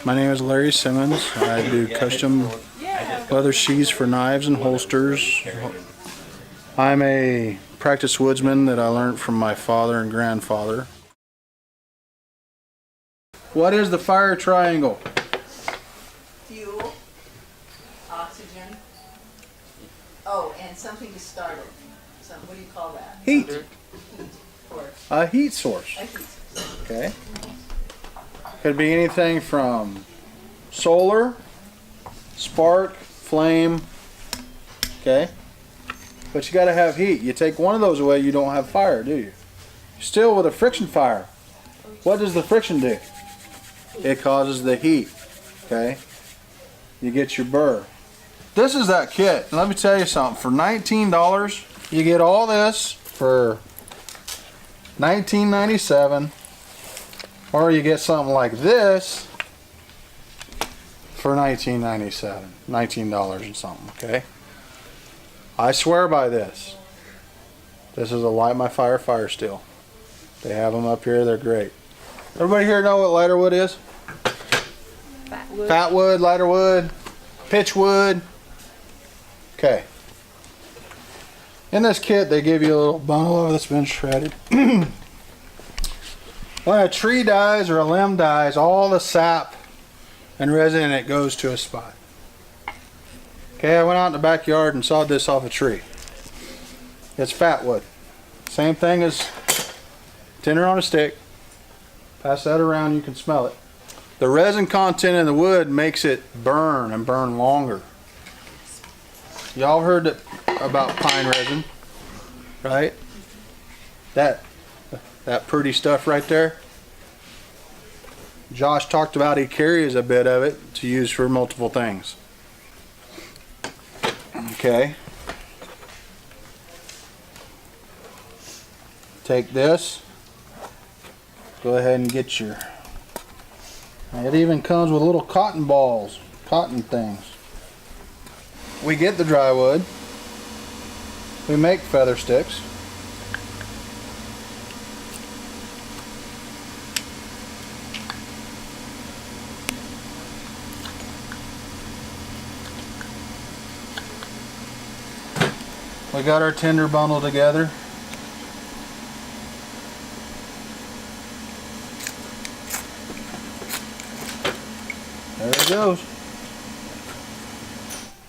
My name is Larry Simmons. I do custom leather sheaths for knives and holsters. I'm a practiced woodsman that I learned from my father and grandfather. What is the fire triangle? Fuel, oxygen, oh, and something to start it. What do you call that? Heat. Heat. Or A heat source. a heat source. Okay. Could be anything from solar, spark, flame. Okay. But you got to have heat. You take one of those away, you don't have fire, do you? Still with a friction fire. What does the friction do? It causes the heat. Okay. You get your burr. This is that kit. Let me tell you something. For $19, you get all this for $19.97, or you get something like this for $19.97, $19 and something. Okay. I swear by this. This is a Light My Fire fire steel. They have them up here. They're great. Everybody here know what lighter wood is? Fat wood. Fat wood, lighter wood, pitch wood. Okay. In this kit, they give you a little bundle that's been shredded. When a tree dies or a limb dies, all the sap and resin in it goes to a spot. Okay, I went out in the backyard and sawed this off a tree. It's fat wood. Same thing as tinder on a stick. Pass that around, you can smell it. The resin content in the wood makes it burn and burn longer. Y'all heard about pine resin, right? That pretty stuff right there. Josh talked about he carries a bit of it to use for multiple things. Okay. Take this. Go ahead and get your. It even comes with little cotton balls, cotton things. We get the dry wood. We make feather sticks. We got our tinder bundle together. There it goes.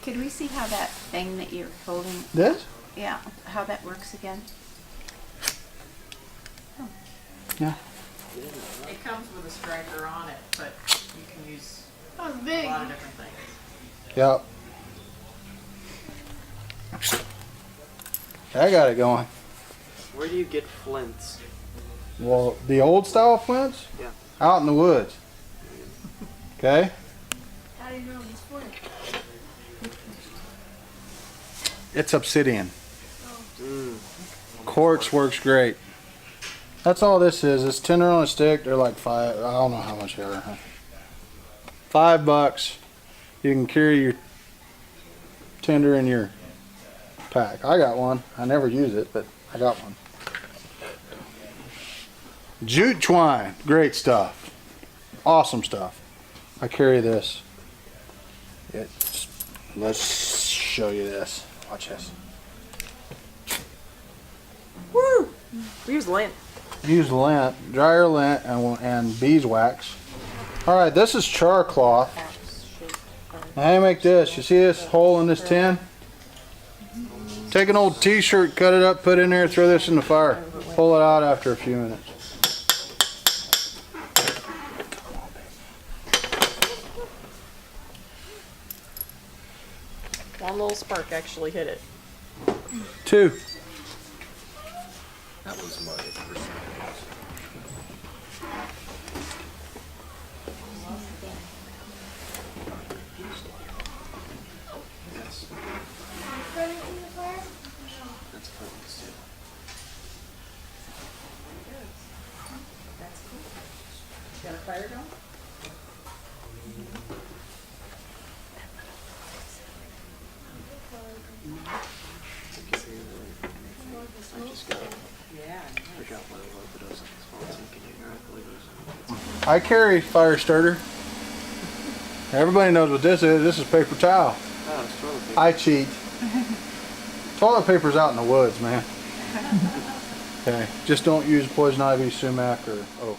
Could we see how that thing that you're holding, This? yeah, how that works again? Yeah. It comes with a striker on it, but you can use a lot of different things. Yep. I got it going. Where do you get flints? Well, the old style flints? Yeah. Out in the woods. Okay? How do you know it's for? It's obsidian. Quartz works great. That's all this is. It's tinder on a stick. They're like I don't know how much they are. $5. You can carry your tinder in your pack. I got one. I never use it, but I got one. Jute twine. Great stuff. Awesome stuff. I carry this. Let's show you this. Watch this. Woo! We use lint. Use lint, dryer lint, and beeswax. Alright, this is char cloth. Now how you make this? You see this hole in this tin? Take an old t-shirt, cut it up, put it in there, throw this in the fire. Pull it out after a few minutes. One little spark actually hit it. 2. That was my first. Yes. That's pointless too. That's cool. Got a fire going? I just got Yeah. forgot what it was, but I was like, it's small, so you can hear it. I carry fire starter. Everybody knows what this is. This is paper towel. Oh, it's toilet paper. I cheat. Toilet paper's out in the woods, man. Okay, just don't use poison ivy, sumac, or oak.